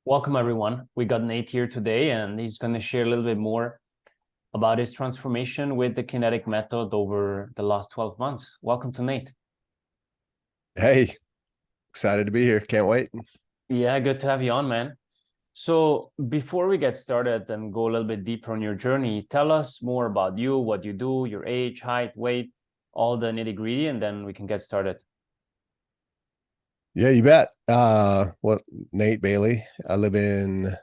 Welcome, everyone. We got Nate here today, and he's going to share a little bit more about his transformation with the Kinetic method over the last 12 months. Welcome to Nate. Hey, excited to be here. Can't wait. Yeah, good to have you on, man. So before we get started and go a little bit deeper on your journey, tell us more about you, what you do, your age, height, weight, all the nitty-gritty, and then we can get started. Yeah, you bet. Nate Bailey. I live in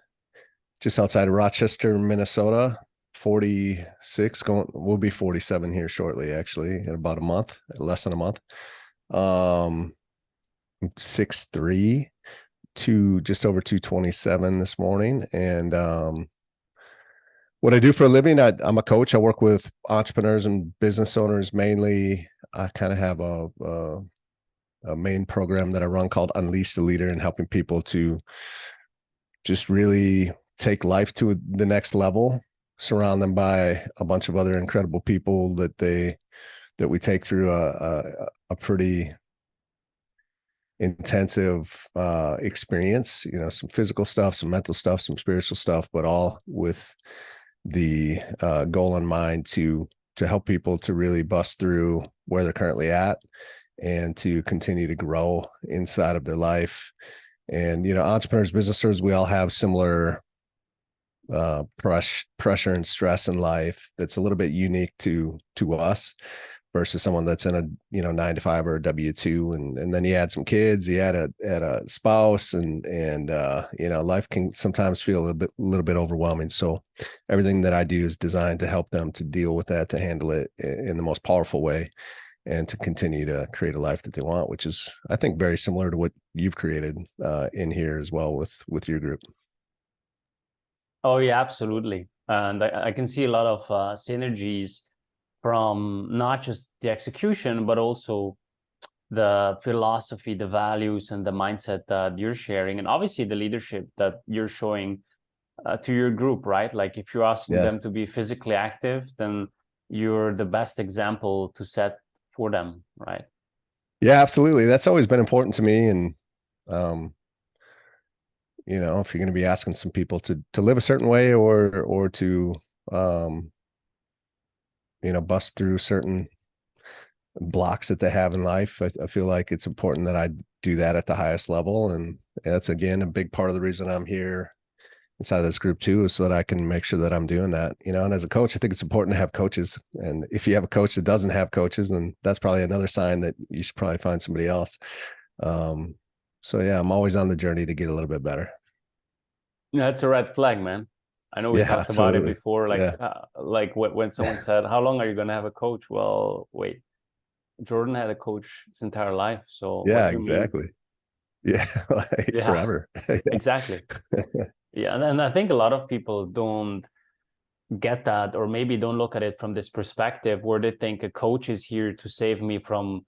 just outside of Rochester, Minnesota. 46, we'll be 47 here shortly, actually, in about a month, less than a month. 6'3", just over 227 this morning. And what I do for a living, I'm a coach. I work with entrepreneurs and business owners mainly. I kind of have a main program that I run called Unleash the Leader, and helping people to just really take life to the next level, surround them by a bunch of other incredible people that we take through a pretty intensive experience, some physical stuff, some mental stuff, some spiritual stuff, but all with the goal in mind to help people to really bust through where they're currently at and to continue to grow inside of their life. And, entrepreneurs, business owners, we all have similar pressure and stress in life that's a little bit unique to us versus someone that's in a 9 to 5 or a W-2, and then you add some kids, you add a spouse, and life can sometimes feel a little bit overwhelming. So everything that I do is designed to help them to deal with that, to handle it in the most powerful way, and to continue to create a life that they want, which is, I think, very similar to what you've created in here as well with your group. Oh, yeah, absolutely. And I can see a lot of synergies from not just the execution, but also the philosophy, the values, and the mindset that you're sharing, and obviously the leadership that you're showing to your group, right? Like if you're asking Yeah. them to be physically active, then you're the best example to set for them, right? Yeah, absolutely. That's always been important to me. And, if you're going to be asking some people to live a certain way or to, bust through certain blocks that they have in life, I feel like it's important that I do that at the highest level. And that's, again, a big part of the reason I'm here inside this group too, is so that I can make sure that I'm doing that, and as a coach, I think it's important to have coaches. And if you have a coach that doesn't have coaches, then that's probably another sign that you should probably find somebody else. So yeah, I'm always on the journey to get a little bit better. Yeah, that's a red flag, man. I know we Yeah, talked about it absolutely. before, Yeah. like when someone said, "How long are you going to have a coach?" Well, wait, Jordan had a coach his entire life. So what Yeah, do you mean? exactly. Yeah. Like Yeah, forever. exactly. Yeah, and I think a lot of people don't get that, or maybe don't look at it from this perspective where they think a coach is here to save me from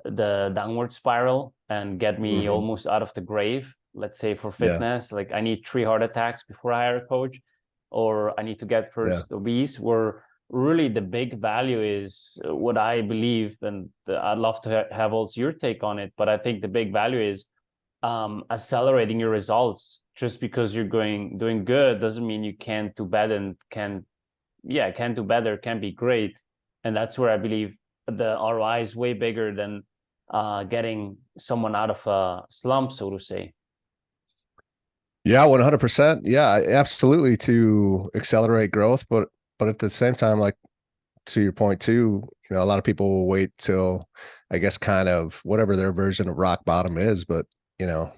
the downward spiral and get me Hmm. almost out of the grave. Let's say for Yeah. fitness, like I need 3 heart attacks before I hire a coach, or I need to get Yeah. first obese, where really the big value is what I believe. And I'd love to have also your take on it, but I think the big value is accelerating your results. Just because you're doing good doesn't mean you can't do better, and can do better, can be great. And that's where I believe the ROI is way bigger than getting someone out of a slump, so to say. Yeah, 100%. Yeah, absolutely, to accelerate growth, but at the same time, like, to your point too, a lot of people will wait till, I guess, kind of whatever their version of rock bottom is, but you know,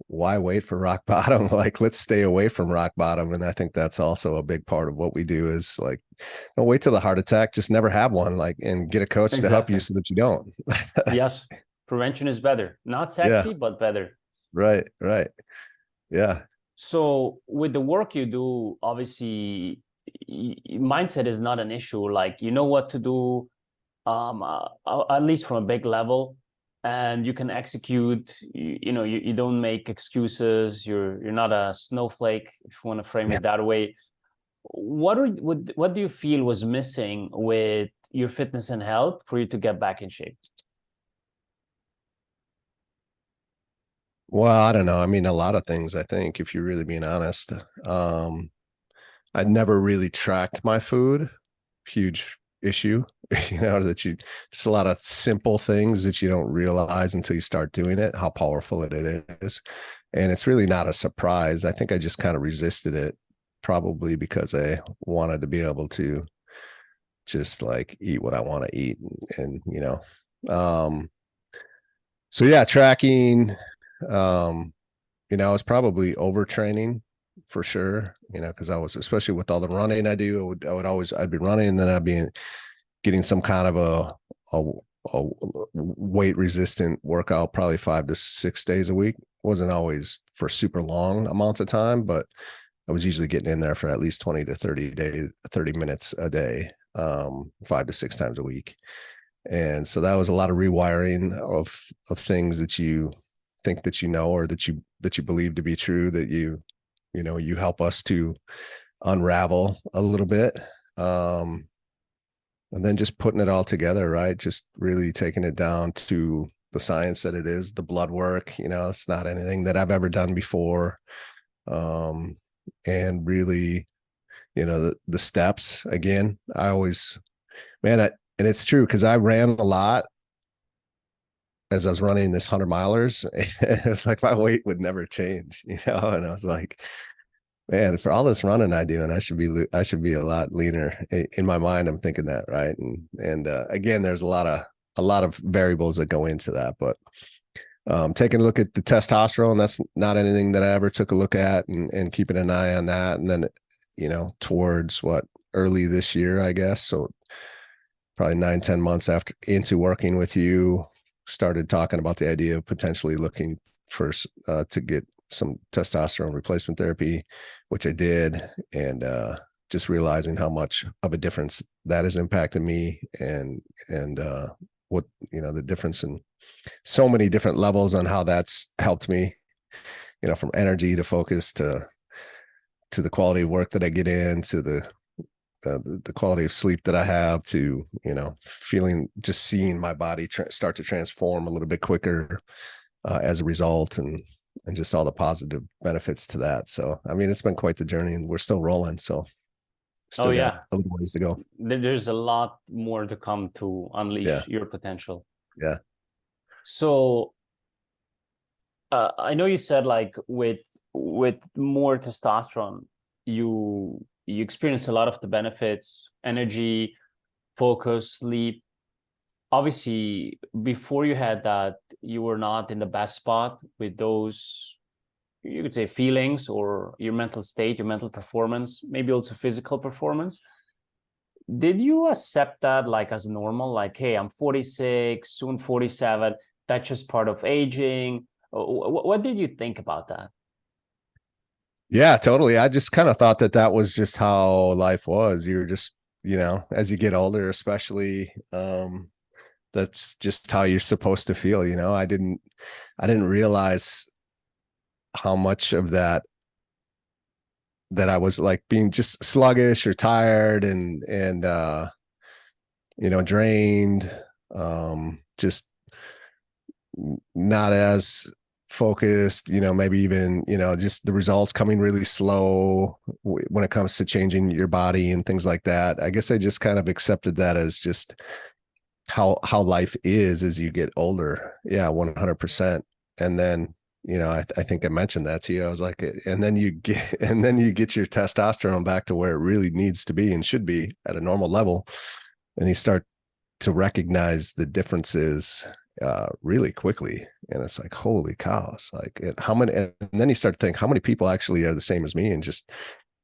why wait for rock bottom? Like, let's stay away from rock bottom. And I think that's also a big part of what we do, is like, don't wait till the heart attack, just never have one, like, and get a coach to help you Exactly. so that you don't. Yes, prevention is better. Not Yeah, sexy, but better. right, right. Yeah. So with the work you do, obviously mindset is not an issue. Like you know what to do, at least from a big level, and you can execute. You don't make excuses. You're not a snowflake, if you want to frame it that way. What do you feel was missing with your fitness and health for you to get back in shape? Well, I don't know. I mean, a lot of things, I think, if you're really being honest. I'd never really tracked my food. Huge issue, that you just a lot of simple things that you don't realize until you start doing it, how powerful it is. And it's really not a surprise. I think I just kind of resisted it, probably because I wanted to be able to just like eat what I want to eat. And so yeah, tracking, um, I was probably overtraining for sure, because I was, especially with all the running I do, I'd be running and then I'd be getting some kind of a, a weight resistant workout, probably 5 to 6 days a week. Wasn't always for super long amounts of time, but I was usually getting in there for at least 20 to 30 minutes a day, 5 to 6 times a week. And so that was a lot of rewiring of things that you think that or that you believe to be true, that you help us to unravel a little bit. And then just putting it all together, right? Just really taking it down to the science that it is, the blood work. It's not anything that I've ever done before. And really, the steps again. I always, man, and it's true because I ran a lot as I was running this 100 milers. It's like my weight would never change, and I was like, man, for all this running I do, and I should be a lot leaner. In my mind, I'm thinking that, right? And again, there's a lot of variables that go into that, but taking a look at the testosterone, that's not anything that I ever took a look at, and keeping an eye on that. And then, towards early this year, I guess. So probably 9, 10 months after into working with you, started talking about the idea of potentially looking for to get some testosterone replacement therapy, which I did, and just realizing how much of a difference that has impacted me, and what the difference in so many different levels on how that's helped me, from energy to focus to the quality of work that I get in, to the quality of sleep that I have, to feeling, just seeing my body start to transform a little bit quicker as a result, and just all the positive benefits to that. So I mean, it's been quite the journey, and we're still rolling. So Oh still got yeah, a little ways to go. there's a lot more to come to Yeah, unleash your potential. yeah, So I know you said like with more testosterone, you experience a lot of the benefits, energy, focus, sleep. Obviously, before you had that, you were not in the best spot with those, you could say, feelings or your mental state, your mental performance, maybe also physical performance. Did you accept that like as normal? Like, hey, I'm 46, soon 47. That's just part of aging. What did you think about that? yeah, totally. I just kind of thought that was just how life was. You're just, as you get older, especially, that's just how you're supposed to feel. I didn't realize how much of that I was like being just sluggish or tired, and drained, just not as focused, maybe even, just the results coming really slow when it comes to changing your body and things like that. I guess I just kind of accepted that as just how life is as you get older. Yeah, 100%. And then, I think I mentioned that to you. I was like, and then you get and then you get your testosterone back to where it really needs to be and should be at a normal level, and you start to recognize the differences really quickly. And it's like, holy cow! It's like, how many? And then you start to think, how many people actually are the same as me, and just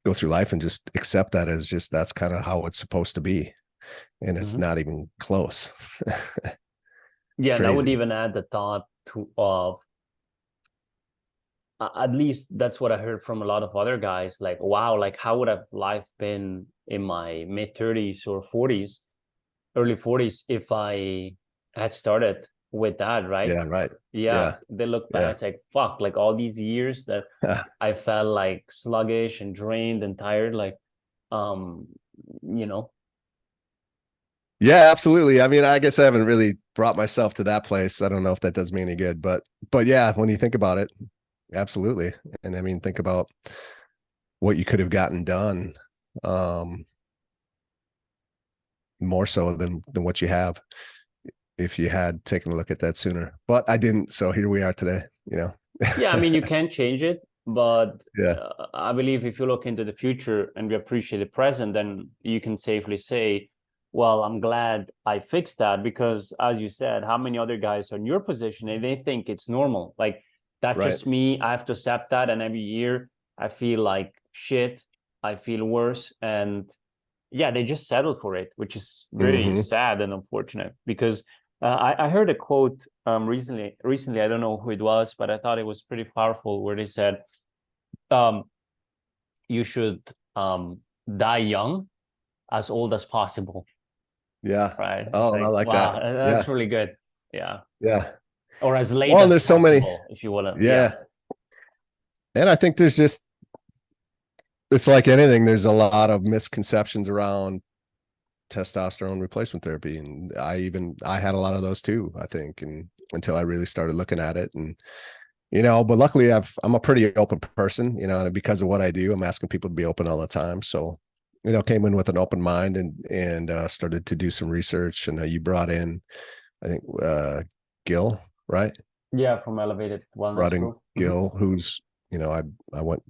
go through life and just accept that as just that's kind of how it's supposed to be, and it's Mhm. not even close. Yeah, and I would Crazy. even add the thought to of at least that's what I heard from a lot of other guys. Like, wow, like how would have life been in my mid 30s or 40s, early 40s if I had started with that, right? Yeah, right. Yeah, Yeah, they look back, yeah. it's like, fuck, like all these years that I felt like sluggish and drained and tired, like, um, you know, Yeah, absolutely. I mean, I guess I haven't really brought myself to that place. I don't know if that does me any good, but yeah, when you think about it, absolutely. And I mean, think about what you could have gotten done, um, more so than what you have if you had taken a look at that sooner. But I didn't, so here we are today, you know. Yeah, I mean, you can change it, but Yeah, I believe if you look into the future and we appreciate the present, then you can safely say, well, I'm glad I fixed that because, as you said, how many other guys are in your position and they think it's normal? Like, that's right. just me. I have to accept that. And every year I feel like shit. I feel worse. And yeah, they just settle for it, which is very Hmm. sad and unfortunate because I heard a quote recently. Recently, I don't know who it was, but I thought it was pretty powerful. Where they said, um, "You should die young, as old as possible." Yeah. Right? It's Oh, I like, like wow, that. that's Yeah. really good. Yeah, Yeah. or as late Well, and as there's so many. possible, if you want to. Yeah. Yeah. And I think there's just, it's like anything, there's a lot of misconceptions around testosterone replacement therapy. And I had a lot of those too, I think, and until I really started looking at it. And, but luckily I'm a pretty open person, and because of what I do, I'm asking people to be open all the time. So, came in with an open mind and started to do some research. And you brought in, I think, Gil, right? Yeah, from Elevated Wellness Brought in Group. Mhm. Gil, who's, I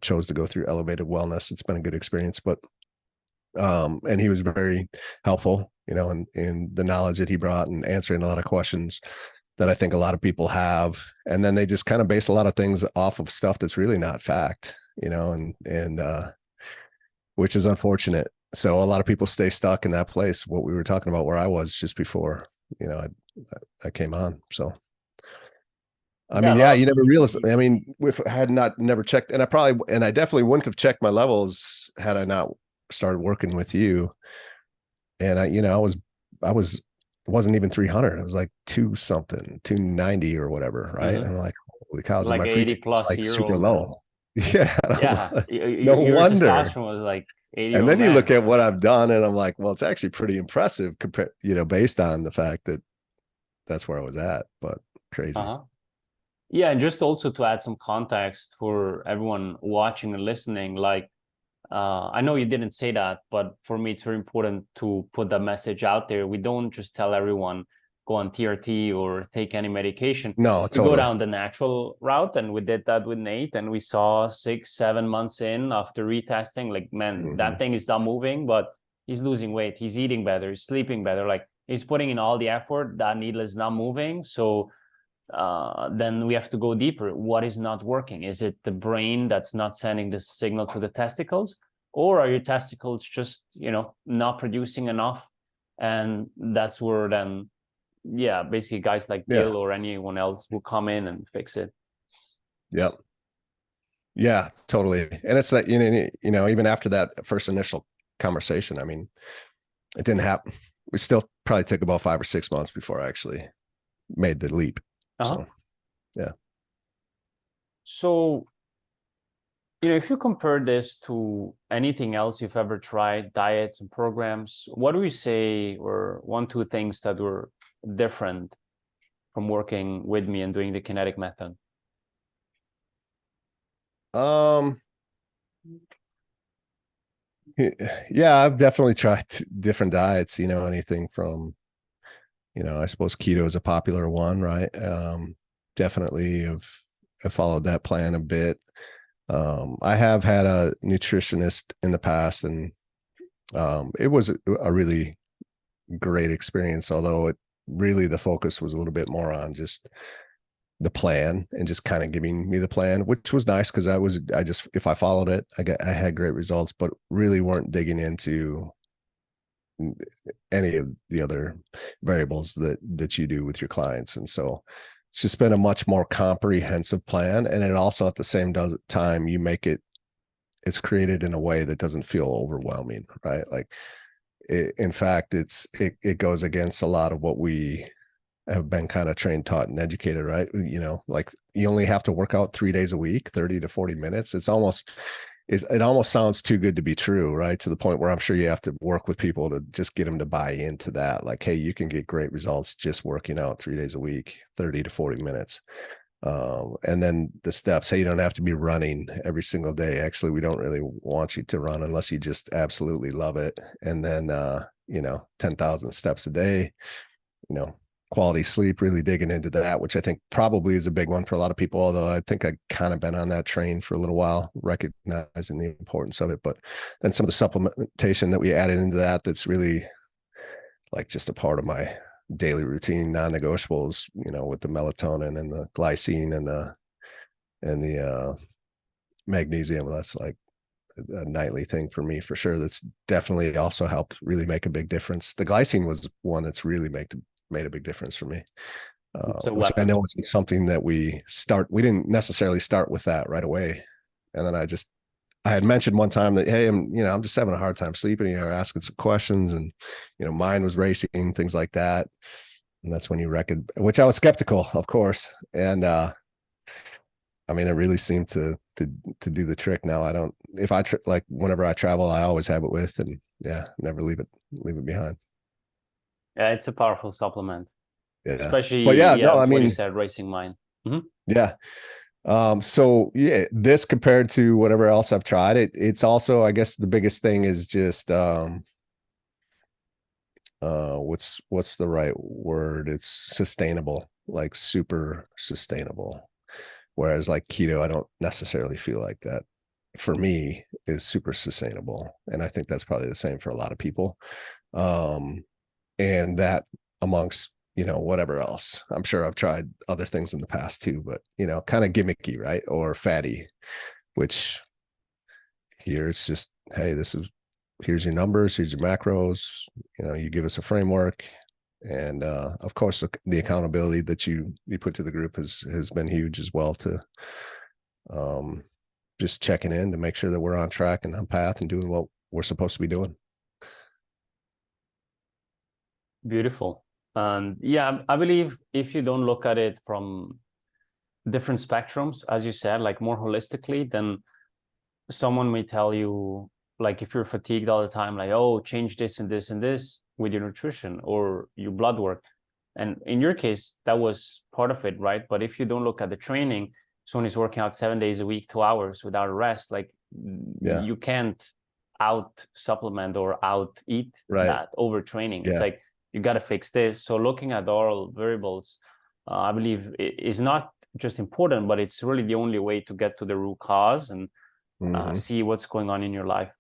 chose to go through Elevated Wellness. It's been a good experience, but and he was very helpful, in the knowledge that he brought and answering a lot of questions that I think a lot of people have. And then they just kind of base a lot of things off of stuff that's really not fact, and which is unfortunate. So a lot of people stay stuck in that place, what we were talking about where I was just before, you know, I came on. So I Yeah, mean, a yeah, lot you of never realized. I mean, if I had not never checked, and I definitely wouldn't have checked my levels had I not started working with you. And I was wasn't even 300. It was like two something, 290 or whatever, right? And mhm. I'm like, holy cows! And Like my free 80 T was plus like year super old, and low. Yeah, yeah, no your wonder. testosterone was like 80-year-old And then you man. look at what I've done, and I'm like, well, it's actually pretty impressive compared, based on the fact that that's where I was at. But crazy. Uh-huh. Yeah, and just also to add some context for everyone watching and listening, like I know you didn't say that, but for me, it's very important to put that message out there. We don't just tell everyone go on TRT or take any medication. No, We go totally. down the natural route, and we did that with Nate, and we saw 6-7 months in after retesting, like, man, that Hmm. thing is not moving, but he's losing weight, he's eating better, he's sleeping better, like he's putting in all the effort. That needle is not moving, so then we have to go deeper. What is not working? Is it the brain that's not sending the signal to the testicles, or are your testicles just not producing enough? And that's where then, yeah, basically guys like Yeah. Gil or anyone else will come in and fix it. Yep. Yeah, totally. And it's that, even after that first initial conversation, I mean, it didn't happen. We still probably took about 5 or 6 months before I actually made the leap. Uh-huh. So, yeah. So, if you compare this to anything else you've ever tried, diets and programs, what do you say were one, two things that were different from working with me and doing the kinetic method? Um, yeah, I've definitely tried different diets, anything from, I suppose keto is a popular one, right? Definitely have followed that plan a bit. I have had a nutritionist in the past, and it was a really great experience, although it really the focus was a little bit more on just the plan and just kind of giving me the plan, which was nice because I just if I followed it, I had great results, but really weren't digging into any of the other variables that you do with your clients. And so it's just been a much more comprehensive plan. And it also at the same time, it's created in a way that doesn't feel overwhelming, right? Like in fact, it goes against a lot of what we have been kind of trained, taught, and educated, right? Like you only have to work out 3 days a week, 30 to 40 minutes. It's almost is, it almost sounds too good to be true, right? To the point where I'm sure you have to work with people to just get them to buy into that. Like, hey, you can get great results just working out 3 days a week, 30 to 40 minutes. And then the steps, hey, you don't have to be running every single day. Actually, we don't really want you to run unless you just absolutely love it. And then, 10,000 steps a day, quality sleep, really digging into that, which I think probably is a big one for a lot of people. Although I think I kind of been on that train for a little while, recognizing the importance of it. But then some of the supplementation that we added into that, that's really like just a part of my daily routine, non-negotiables, with the melatonin and the glycine and the magnesium. That's like a nightly thing for me for sure. That's definitely also helped really make a big difference. The glycine was one that's really made a big difference for me. So Which what? I know isn't something that we didn't necessarily start with that right away. And then I had mentioned one time that, hey, I'm just having a hard time sleeping. You know, asking some questions, and mind was racing, things like that. And that's when you reckon, which I was skeptical, of course. And I mean, it really seemed to do the trick. Now I don't. If I like whenever I travel, I always have it with, and yeah, never leave it behind. Yeah, it's a powerful supplement, Yeah, but especially yeah, no, I what you mean, said, racing mind. Hmm. yeah. So yeah, this compared to whatever else I've tried, it's also, I guess the biggest thing is just what's the right word? It's sustainable, like super sustainable. Whereas like keto, I don't necessarily feel like that for me is super sustainable. And I think that's probably the same for a lot of people. Um, and that amongst, whatever else. I'm sure I've tried other things in the past too, but kind of gimmicky, right? Or fatty, which here it's just, hey, here's your numbers, here's your macros, you give us a framework. And of course the accountability that you put to the group has been huge as well, to um, just checking in to make sure that we're on track and on path and doing what we're supposed to be doing. Beautiful. And yeah, I believe if you don't look at it from different spectrums, as you said, like more holistically, then someone may tell you, like if you're fatigued all the time, like, oh, change this and this and this with your nutrition or your blood work. And in your case, that was part of it, right? But if you don't look at the training, someone is working out 7 days a week, 2 hours without a rest, like Yeah. you can't out supplement or out eat Right. that overtraining. It's Yeah. like you got to fix this. So looking at all variables, I believe is not just important, but it's really the only way to get to the root cause and Mm-hmm. see what's going on in your life.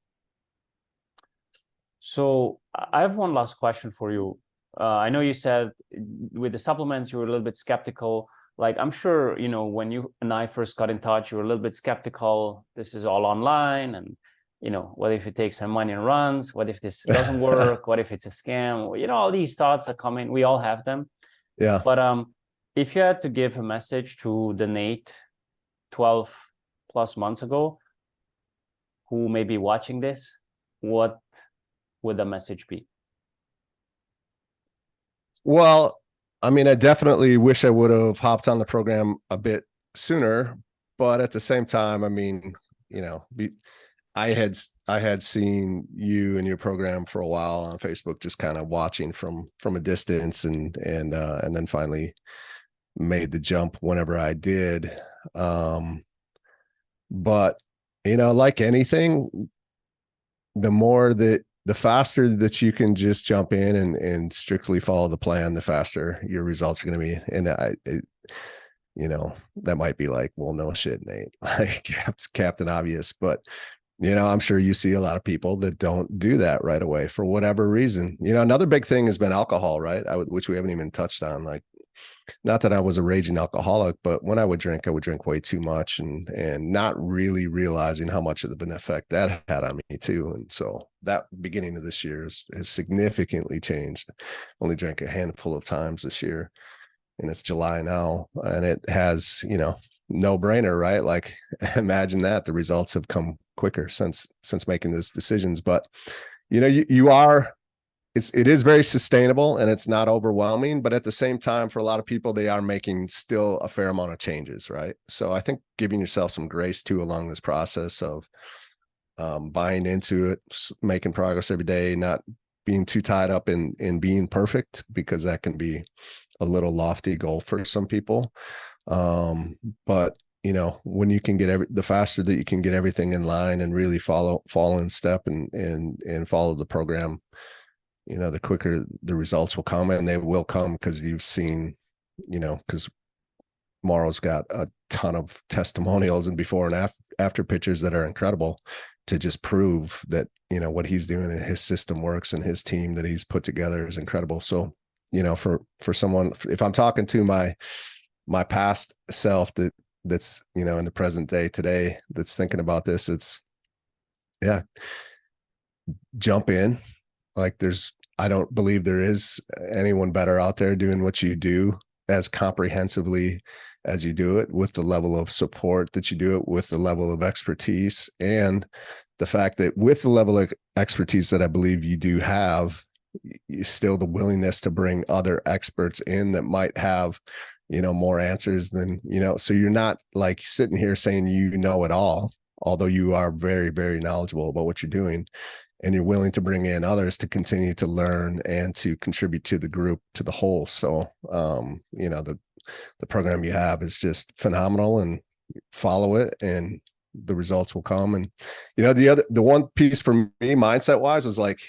So I have one last question for you. I know you said with the supplements you were a little bit skeptical. Like I'm sure when you and I first got in touch, you were a little bit skeptical. This is all online, and what if it takes some money and runs? What if this doesn't work? What if it's a scam? All these thoughts that come in. We all have them. Yeah. But if you had to give a message to the Nate 12 plus months ago, who may be watching this, what would the message be? Well, I mean, I definitely wish I would have hopped on the program a bit sooner, but at the same time, I mean, I had seen you and your program for a while on Facebook, just kind of watching from a distance, and then finally made the jump whenever I did. But like anything, the faster that you can just jump in and strictly follow the plan, the faster your results are going to be. And that might be like, well, no shit, Nate, like Captain Obvious, but I'm sure you see a lot of people that don't do that right away for whatever reason. Another big thing has been alcohol, right? Which we haven't even touched on. Like, not that I was a raging alcoholic, but when I would drink way too much, and not really realizing how much of an effect that had on me too. And so that beginning of this year has significantly changed. Only drank a handful of times this year, and it's July now, and it has, no brainer, right? Like, imagine that the results have come quicker since making those decisions. But you are, it is very sustainable and it's not overwhelming, but at the same time, for a lot of people, they are making still a fair amount of changes, right? So I think giving yourself some grace too along this process of buying into it, making progress every day, not being too tied up in being perfect, because that can be a little lofty goal for some people. But you know, when you can get the faster that you can get everything in line and really fall in step and follow the program, you know, the quicker the results will come, and they will come because you've seen, you know, because Morrow's got a ton of testimonials and before and after pictures that are incredible to just prove that, you know, what he's doing and his system works and his team that he's put together is incredible. So, you know, for someone, if I'm talking to my past self that's, you know, in the present day today, that's thinking about this, it's, yeah, jump in. Like I don't believe there is anyone better out there doing what you do as comprehensively as you do it, with the level of support that you do it, with the level of expertise, and the fact that with the level of expertise that I believe you do have, you still the willingness to bring other experts in that might have, you know, more answers than, you know, so you're not like sitting here saying you know it all, although you are very, very knowledgeable about what you're doing, and you're willing to bring in others to continue to learn and to contribute to the group, to the whole. So, you know, the program you have is just phenomenal, and follow it and the results will come. And, you know, the one piece for me, mindset wise, was like,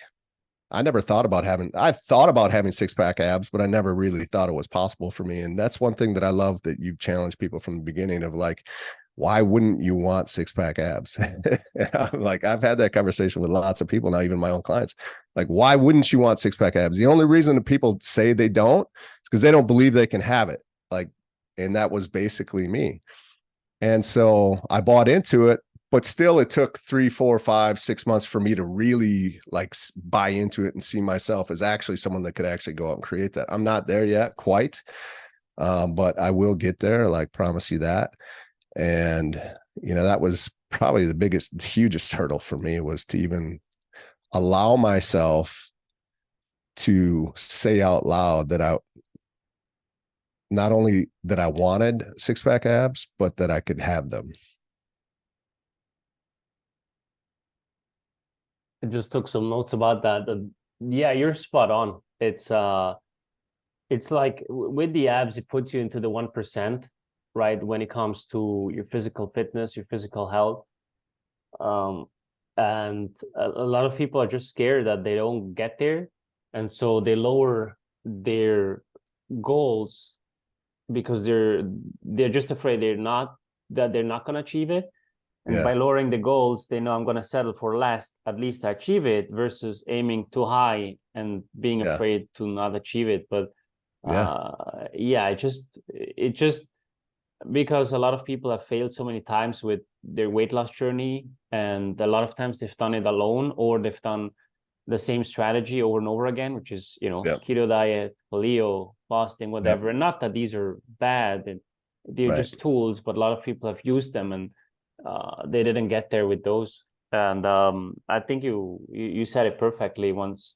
I thought about having six pack abs, but I never really thought it was possible for me. And that's one thing that I love that you've challenged people from the beginning of, like, why wouldn't you want six pack abs? I'm like, I've had that conversation with lots of people now, even my own clients. Like, why wouldn't you want six pack abs? The only reason that people say they don't is because they don't believe they can have it. Like, and that was basically me. And so I bought into it, but still it took 3, 4, 5, 6 months for me to really like buy into it and see myself as actually someone that could actually go out and create that. I'm not there yet quite, but I will get there. Like, promise you that. And, you know, that was probably the biggest, hugest hurdle for me, was to even allow myself to say out loud that not only that I wanted six pack abs, but that I could have them. I just took some notes about that. Yeah, you're spot on. It's like with the abs, it puts you into the 1%, right? When it comes to your physical fitness, your physical health. And a lot of people are just scared that they don't get there. And so they lower their goals because they're just afraid they're not going to achieve it. And by lowering the goals, they know, I'm going to settle for less, at least I achieve it, versus aiming too high and being afraid to not achieve it. But it just because a lot of people have failed so many times with their weight loss journey, and a lot of times they've done it alone, or they've done the same strategy over and over again, which is, you know, keto diet, paleo, fasting, whatever. And not that these are bad, and they're just tools, but a lot of people have used them and they didn't get there with those. And I think you said it perfectly. Once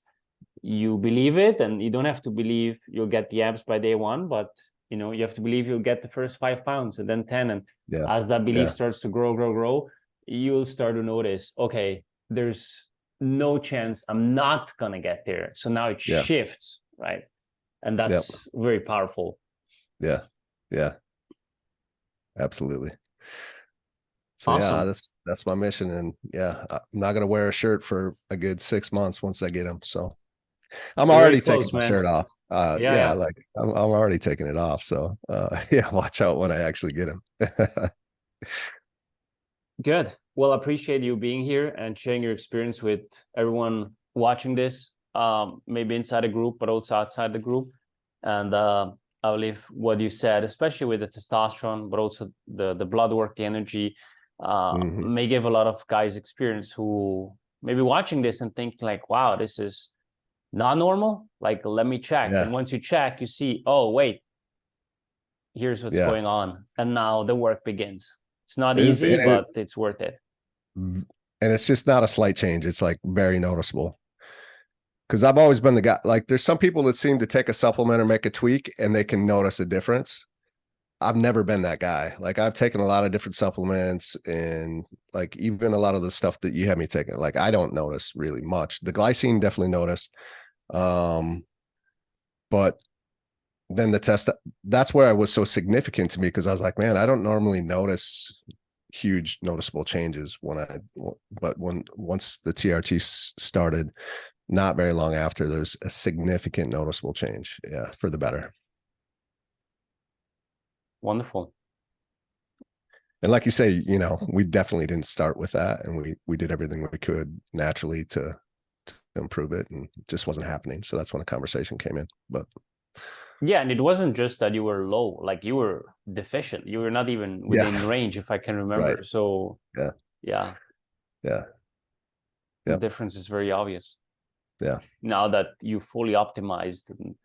you believe it, and you don't have to believe you'll get the abs by day one, but you know, you have to believe you'll get the first 5 pounds and then 10. And as that belief starts to grow, you'll start to notice, okay, there's no chance I'm not gonna get there. So now it shifts, right? And that's very powerful. Yeah. Absolutely. So awesome. that's my mission. And I'm not gonna wear a shirt for a good 6 months once I get them. So I'm You're already close, taking my man. shirt off. Like I'm already taking it off. So watch out when I actually get them. Good. Well, I appreciate you being here and sharing your experience with everyone watching this, maybe inside the group, but also outside the group. And I believe what you said, especially with the testosterone, but also the blood work, the energy, may give a lot of guys experience who may be watching this and think like, wow, this is not normal. Like, let me check. And once you check, you see, oh, wait, here's what's going on. And now the work begins. It's not easy, but it's worth it. And it's just not a slight change. It's like very noticeable. Because I've always been the guy, like there's some people that seem to take a supplement or make a tweak and they can notice a difference. I've never been that guy. Like I've taken a lot of different supplements and like even a lot of the stuff that you had me taking, like I don't notice really much. The glycine definitely noticed. Um, but then the test, that's where I was so significant to me because I was like, man, I don't normally notice huge noticeable changes but once the TRT started, not very long after, there's a significant noticeable change. Yeah, for the better. Wonderful. And like you say, you know, we definitely didn't start with that, and we did everything we could naturally to improve it, and it just wasn't happening. So that's when the conversation came in. But Yeah, and it wasn't just that you were low, like you were deficient. You were not even yeah, within range, if I can right. remember. So Yeah, yeah, yeah, the yeah, difference is very obvious yeah, now that you fully optimized and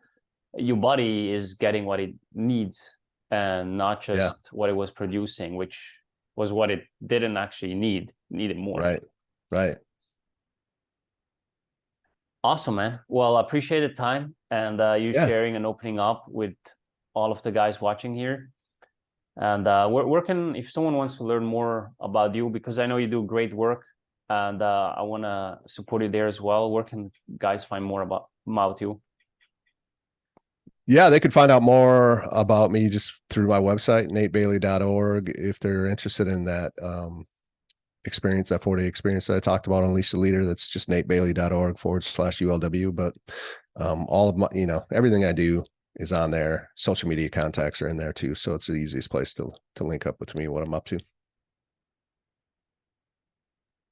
your body is getting what it needs and not yeah, just what it was producing, which was what it didn't actually needed more. right, right. Awesome, man. Well, I appreciate the time and you Yeah, sharing and opening up with all of the guys watching here. And where can, if someone wants to learn more about you, because I know you do great work and I want to support you there as well, where can guys find more about you? yeah. They could find out more about me just through my website, natebailey.org, if they're interested in that experience, that 4-day experience that I talked about, Unleash the Leader. That's just natebailey.org/ULW. But all of my, you know, everything I do is on there. Social media contacts are in there too. So it's the easiest place to link up with me, what I'm up to.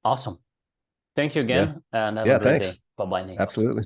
Awesome. Thank you Yeah. again and have a Yeah. great day. Thanks. Bye bye, Nate. Absolutely.